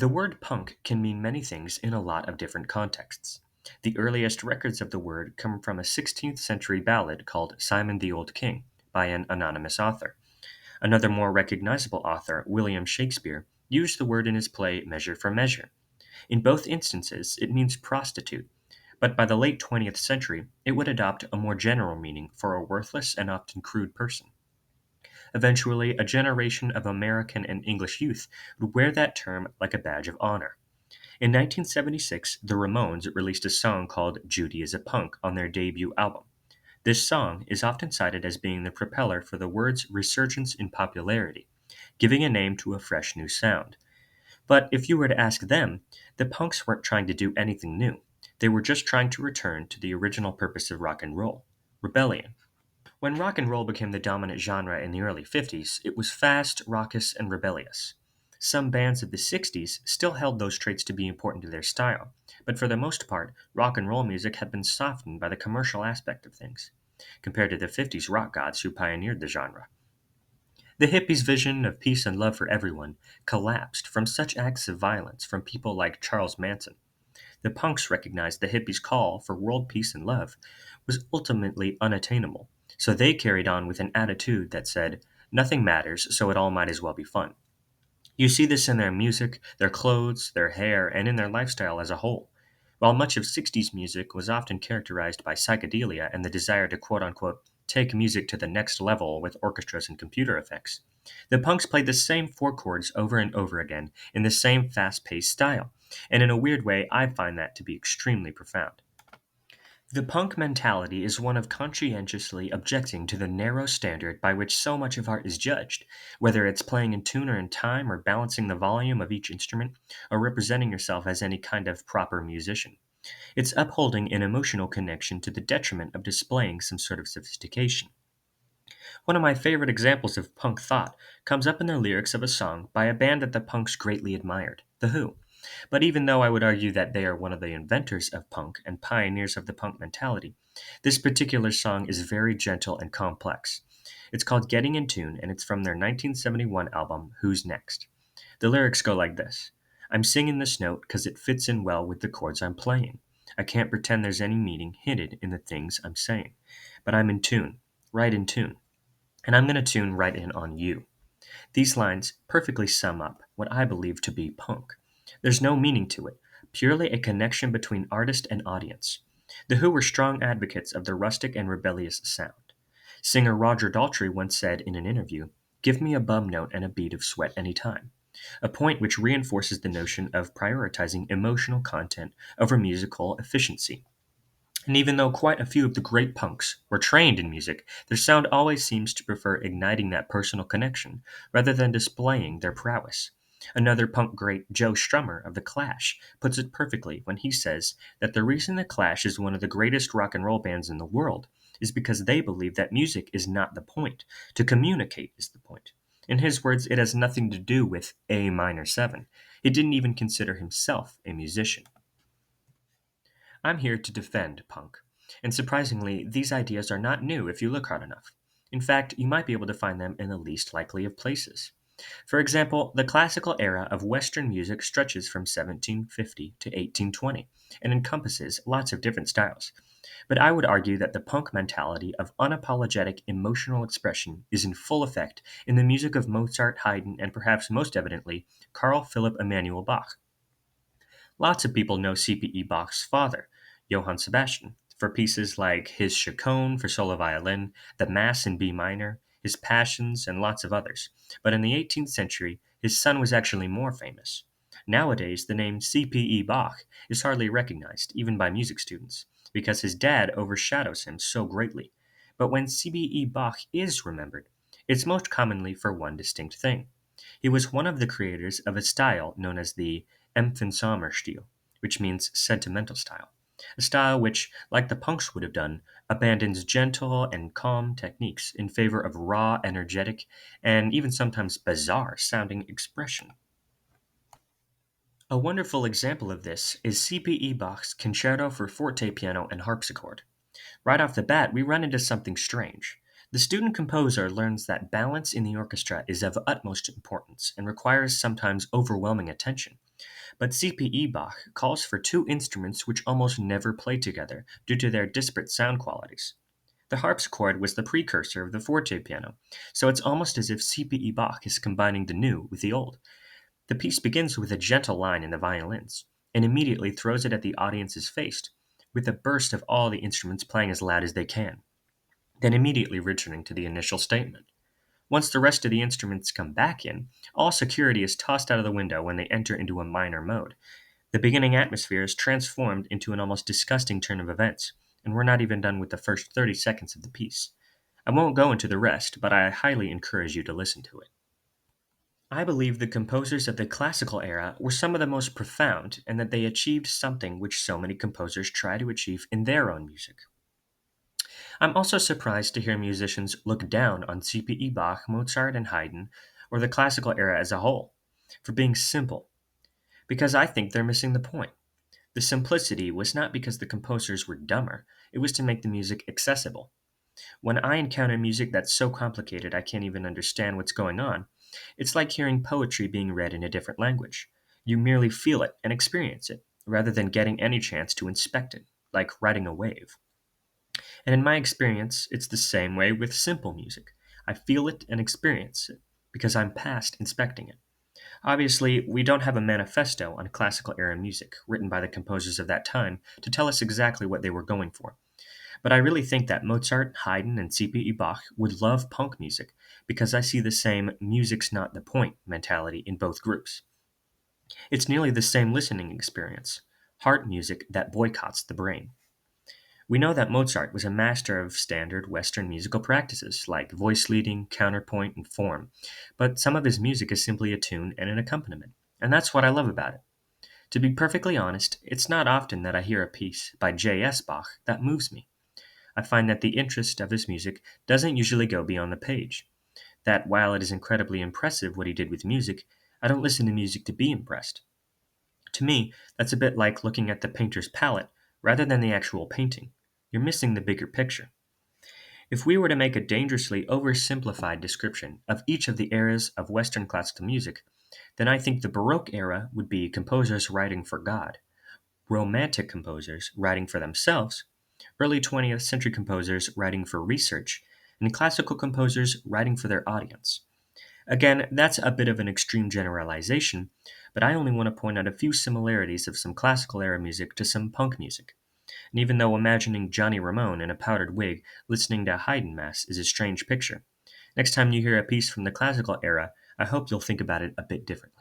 The word punk can mean many things in a lot of different contexts. The earliest records of the word come from a 16th century ballad called Simon the Old King by an anonymous author. Another more recognizable author, William Shakespeare, used the word in his play Measure for Measure. In both instances, it means prostitute, but by the late 20th century, it would adopt a more general meaning for a worthless and often crude person. Eventually, a generation of American and English youth would wear that term like a badge of honor. In 1976, the Ramones released a song called Judy is a Punk on their debut album. This song is often cited as being the propeller for the word's resurgence in popularity, giving a name to a fresh new sound. But if you were to ask them, the punks weren't trying to do anything new. They were just trying to return to the original purpose of rock and roll: rebellion. When rock and roll became the dominant genre in the early 50s, it was fast, raucous, and rebellious. Some bands of the 60s still held those traits to be important to their style, but for the most part, rock and roll music had been softened by the commercial aspect of things, compared to the 50s rock gods who pioneered the genre. The hippies' vision of peace and love for everyone collapsed from such acts of violence from people like Charles Manson. The punks recognized the hippies' call for world peace and love was ultimately unattainable, so they carried on with an attitude that said, nothing matters, so it all might as well be fun. You see this in their music, their clothes, their hair, and in their lifestyle as a whole. While much of 60s music was often characterized by psychedelia and the desire to quote unquote take music to the next level with orchestras and computer effects, the punks played the same four chords over and over again in the same fast paced style, and in a weird way, I find that to be extremely profound. The punk mentality is one of conscientiously objecting to the narrow standard by which so much of art is judged, whether it's playing in tune or in time, or balancing the volume of each instrument, or representing yourself as any kind of proper musician. It's upholding an emotional connection to the detriment of displaying some sort of sophistication. One of my favorite examples of punk thought comes up in the lyrics of a song by a band that the punks greatly admired, The Who. But even though I would argue that they are one of the inventors of punk and pioneers of the punk mentality, this particular song is very gentle and complex. It's called Getting in Tune, and it's from their 1971 album, Who's Next? The lyrics go like this: I'm singing this note 'cause it fits in well with the chords I'm playing. I can't pretend there's any meaning hidden in the things I'm saying. But I'm in tune, right in tune. And I'm going to tune right in on you. These lines perfectly sum up what I believe to be punk. There's no meaning to it, purely a connection between artist and audience. The Who were strong advocates of the rustic and rebellious sound. Singer Roger Daltrey once said in an interview, "Give me a bum note and a bead of sweat anytime," a point which reinforces the notion of prioritizing emotional content over musical efficiency. And even though quite a few of the great punks were trained in music, their sound always seems to prefer igniting that personal connection rather than displaying their prowess. Another punk great, Joe Strummer of The Clash, puts it perfectly when he says that the reason The Clash is one of the greatest rock and roll bands in the world is because they believe that music is not the point. To communicate is the point. In his words, it has nothing to do with A minor 7. He didn't even consider himself a musician. I'm here to defend punk. And surprisingly, these ideas are not new if you look hard enough. In fact, you might be able to find them in the least likely of places. For example, the classical era of Western music stretches from 1750 to 1820 and encompasses lots of different styles. But I would argue that the punk mentality of unapologetic emotional expression is in full effect in the music of Mozart, Haydn, and perhaps most evidently, Carl Philipp Emanuel Bach. Lots of people know C.P.E. Bach's father, Johann Sebastian, for pieces like his Chaconne for solo violin, the Mass in B minor, his Passions, and lots of others. But in the 18th century, his son was actually more famous. Nowadays, the name C.P.E. Bach is hardly recognized, even by music students, because his dad overshadows him so greatly. But when C.P.E. Bach is remembered, it's most commonly for one distinct thing. He was one of the creators of a style known as the Empfindsamer which means sentimental style. A style which, like the punks would have done, abandons gentle and calm techniques in favor of raw, energetic, and even sometimes bizarre sounding expression. A wonderful example of this is C.P.E. Bach's Concerto for Forte Piano and Harpsichord. Right off the bat, we run into something strange. The student composer learns that balance in the orchestra is of utmost importance and requires sometimes overwhelming attention. But C.P.E. Bach calls for two instruments which almost never play together due to their disparate sound qualities. The harpsichord was the precursor of the forte piano, so it's almost as if C.P.E. Bach is combining the new with the old. The piece begins with a gentle line in the violins, and immediately throws it at the audience's face, with a burst of all the instruments playing as loud as they can, then immediately returning to the initial statement. Once the rest of the instruments come back in, all security is tossed out of the window when they enter into a minor mode. The beginning atmosphere is transformed into an almost disgusting turn of events, and we're not even done with the first 30 seconds of the piece. I won't go into the rest, but I highly encourage you to listen to it. I believe the composers of the classical era were some of the most profound, and that they achieved something which so many composers try to achieve in their own music. I'm also surprised to hear musicians look down on C.P.E. Bach, Mozart, and Haydn, or the classical era as a whole, for being simple, because I think they're missing the point. The simplicity was not because the composers were dumber, it was to make the music accessible. When I encounter music that's so complicated I can't even understand what's going on, it's like hearing poetry being read in a different language. You merely feel it and experience it, rather than getting any chance to inspect it, like riding a wave. And in my experience, it's the same way with simple music. I feel it and experience it, because I'm past inspecting it. Obviously, we don't have a manifesto on classical era music written by the composers of that time to tell us exactly what they were going for. But I really think that Mozart, Haydn, and C.P.E. Bach would love punk music because I see the same music's not the point mentality in both groups. It's nearly the same listening experience, heart music that boycotts the brain. We know that Mozart was a master of standard Western musical practices like voice leading, counterpoint, and form, but some of his music is simply a tune and an accompaniment, and that's what I love about it. To be perfectly honest, it's not often that I hear a piece by J.S. Bach that moves me. I find that the interest of his music doesn't usually go beyond the page. That while it is incredibly impressive what he did with music, I don't listen to music to be impressed. To me, that's a bit like looking at the painter's palette rather than the actual painting. You're missing the bigger picture. If we were to make a dangerously oversimplified description of each of the eras of Western classical music, then I think the Baroque era would be composers writing for God, Romantic composers writing for themselves, early 20th century composers writing for research, and classical composers writing for their audience. Again, that's a bit of an extreme generalization, but I only want to point out a few similarities of some classical era music to some punk music. And even though imagining Johnny Ramone in a powdered wig listening to Haydn Mass is a strange picture, next time you hear a piece from the classical era, I hope you'll think about it a bit differently.